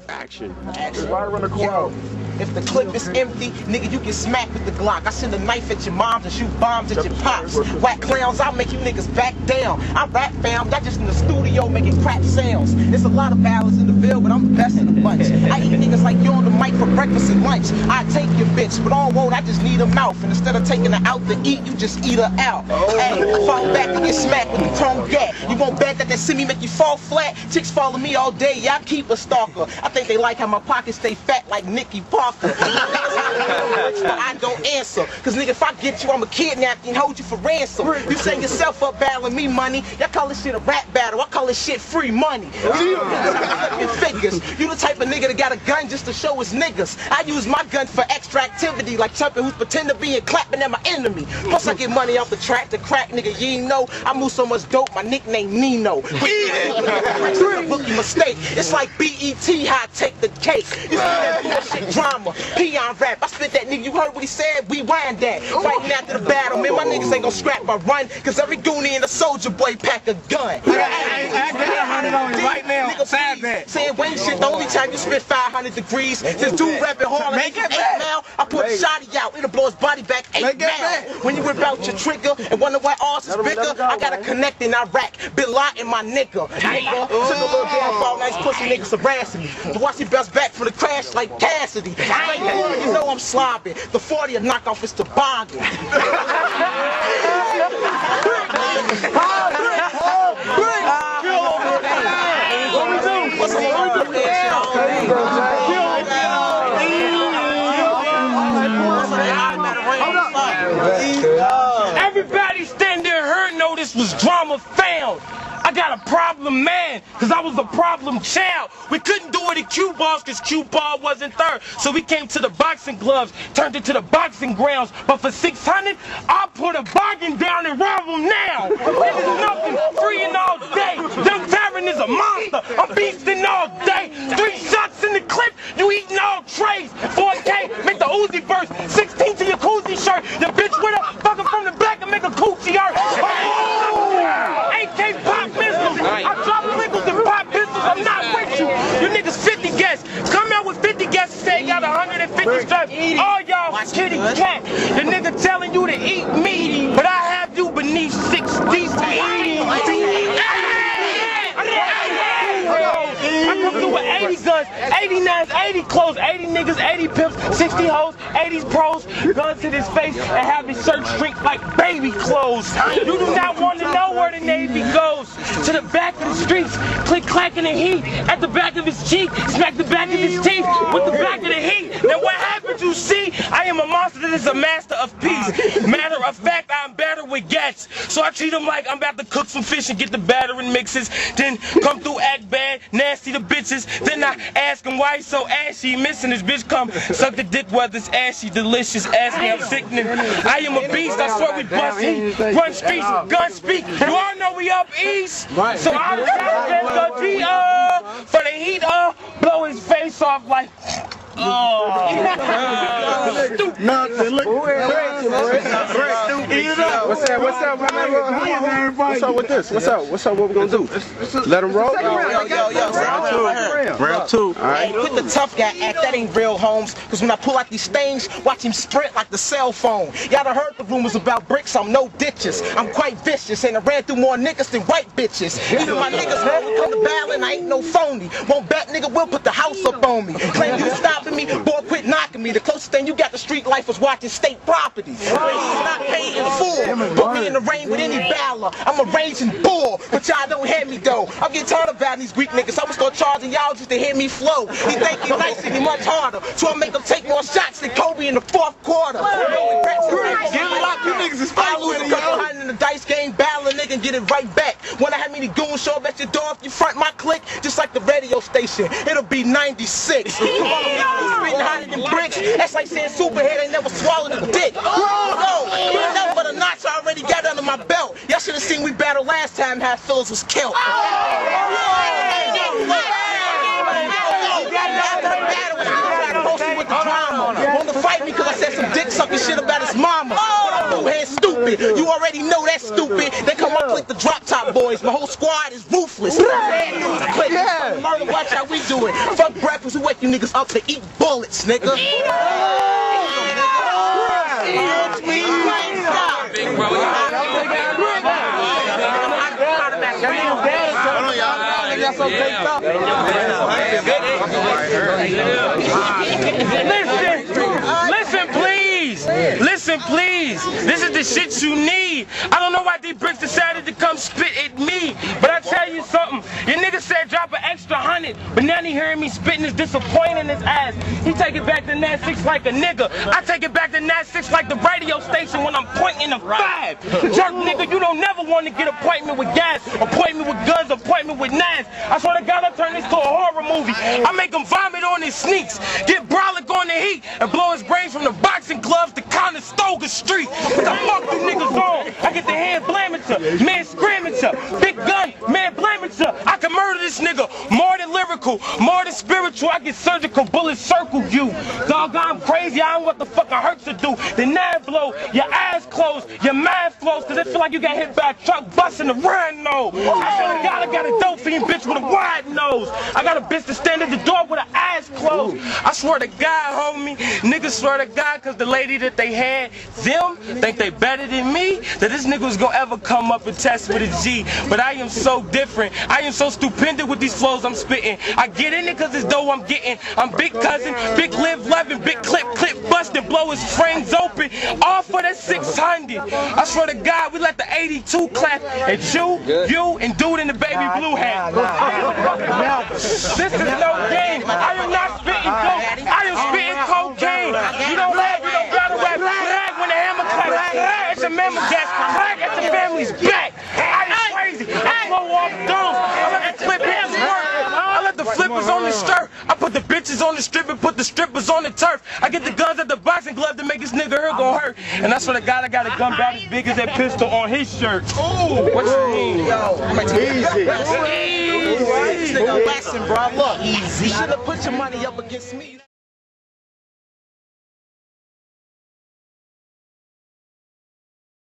Action. Right around the corner. If the clip is empty, nigga, you get smacked with the Glock. I send a knife at your moms and shoot bombs at your pops. Whack clowns, I'll make you niggas back down. I rap fam, y'all just in the studio making crap sounds. There's a lot of ballads in the bill, but I'm the best in the bunch. I eat niggas like you on the mic for breakfast and lunch. I take your bitch, but on road I just need a mouth. And instead of taking her out to eat, you just eat her out. Hey, I fall back and get smacked with the tongue gat. You won't bet that semi make you fall flat? Chicks follow me all day, yeah, I keep a stalker. I think they like how my pockets stay fat like Nicky Parker. But I don't answer, cause nigga, if I get you, I'ma kidnap you and hold you for ransom. You set yourself up battling me money. Y'all call this shit a rap battle, I call this shit free money. Figures. You the type of nigga that got a gun just to show his niggas. I use my gun for extra activity, like Chumpin who's pretend to be and clapping at my enemy. Plus I get money off the track to crack, nigga, you ain't know. I move so much dope, my nickname Nino. Rookie mistake. It's like BET, how I take the cake. You see that bullshit drama, peon rap. I spit that nigga, you heard what he said? We wind that. Fighting after the battle, man, my niggas ain't gonna scrap my run, cause every goonie and a soldier boy pack a gun. I got 100 on you right now. Nigga, saying Wayne shit, the only time you spit 500 degrees. Since dude rapping hard like 8 now, I put Shotty out, it'll blow his body back 8 now. When you whip out your trigger and wonder why ours is bigger, I got a connect and I rack. Been in my nigga. Took a little damn fall, nice pussy niggas harassing me. To watch he bounce back from the crash like Cassidy. You know I'm slobbing. The 40 will knock off his toboggan. What's Everybody standing there heard know this was drama found. I got a problem man, cause I was a problem child. We couldn't do it at Cue Balls cause Cue Ball wasn't third. So we came to the boxing gloves, turned it to the boxing grounds. But for 600, I'll put a bargain down and rob them now. There's nothing freeing all day. Young Tyrant is a monster. I'm beasting all day. 3 shots in the clip, you eating all trays. 4K, make the Uzi burst. 16 to your koozie shirt. Your bitch with her, fuck her from the back and make a coochie hurt. AK pop pistols. I drop lickles and pop pistols. I'm not with you. You niggas 50 guests. Come out with 50 guests and say you got 150 straps. All y'all kitty cat. The nigga telling you to eat meat, but I have you beneath 6 feet to eat. I come through with 80 guns, 89s, 80 clothes, 80 niggas, 80 pimps, 60 hoes, 80s pros, guns in his face, and have his shirt shrink like baby clothes. You do not want to know where the Navy goes. To the back of the streets, click clacking the heat. At the back of his cheek, smack the back of his teeth with the back of the heat. Now what happened, you see? I am a monster that is a master of peace. Matter of fact, I'm better with gats. So I treat him like I'm about to cook some fish and get the batter and mixes. Then come through, act bad, nasty to bitches. Then I ask him why he's so ashy. Missing his bitch come suck the dick whether it's ashy, delicious. Ask me, I'm sickening. I am a beast, I swear we bustin'. Run streets, gun speak. You all know we up east. So I'm trying to get the for the heat blow his face off like nothing. Look. What's up, my nigga? What's up with this? What's up? What we gonna do? Let him roll? Round two. Alright. Quit the tough guy act, that ain't real, Holmes. Cause when I pull out these things, watch him sprint like the cell phone. Y'all done heard the rumors about bricks, I'm no ditches. I'm quite vicious, and I ran through more niggas than white bitches. Even my niggas never come to battle, and I ain't no phony. Won't bet nigga will put the house up on me. Claim you stopping me, boy quit knocking me. The closest thing you got to street life was watching state property. Not paid in full. Put me in the rain with any baller. I'm a raging bull, but y'all don't hear me though. I'm getting tired of battling these Greek niggas. I'ma start charging y'all just to hear me flow. He think he nice and he much harder. So I make him take more shots than Kobe in the 4th quarter. Get locked, you niggas is following a couple hundred in the dice game, battle a nigga and get it right back. When I have many goons show up at your door, if you front my clique, just like the radio station, it'll be 96. Spitting hotter than bricks. That's like saying Superhead ain't never swallowed a dick. No, nothing but a notch I already got under my belt. Y'all should have seen we battled last time how Phillips was killed. Want to fight me because I said some dick sucking shit about his mama. Head stupid. You already know that's stupid. They come up like the drop top boys. My whole squad is ruthless. Watch how we do it. Fuck breath. rappers who wake you niggas up to eat bullets, nigga. Eat Big bro. Listen, please. Listen, please. This is the shit you need. I don't know why D-Bricks decided to come spit at me, but I tell you something. Your nigga said drop an extra 100, but now he hearing me spitting is disappointing his ass. He take it back to Nat 6 like a nigga. I take it back to Nat 6 like the radio station when I'm pointing a 5. Jerk nigga, you don't never want to get appointment with gas, appointment with guns, appointment with knives. I swear to God, I turn this to a horror movie. I make him vomit on his sneaks, get brolic on the heat, and blow his brains from the boxing gloves to Conestoga Street. What the fuck you niggas on? I get the hand blaming man screaming big gun, man blaming I can murder this nigga. More than lyrical, more than spiritual. I get surgical bullets circle you. Dog, I'm crazy. I don't know what the fuck I hurt to do. The knife blow, your eyes closed, your mind flows, cause it feel like you got hit by a truck busting the run nose. I swear to God, I got a dope fiend bitch with a wide nose. I got a bitch to stand at the door with her eyes closed. I swear to God, homie, niggas swear to God, cause the lady that they had, them, think they better than me, that this nigga was gonna ever come up and test with a G. But I am so different. I am so stupendous with these flows I'm spitting. I get in it cause it's dough I'm getting. I'm big cousin, big live loving, big clip busting, blow his frames open. All for that 600. I swear to God, we let the 82 clap at you, and dude in the baby blue hat. This is no game. I am not spitting dope. I am spitting cocaine. You don't battle rap. Flag when the hammer claps. Flag at the member gas. Flag at the family's back. I am crazy. I blow off domes. I let the clip hit work. I let the flippers on the skirt. I put the bitches on the strip and put the strippers on the turf. I get the guns at the boxing glove to make this nigga here go hurt. And that's what I got. I got a gun about as big as that pistol on his shirt. Ooh, what you mean? Easy. This nigga Wesson, bro. Look, easy. You should have put your money up against me.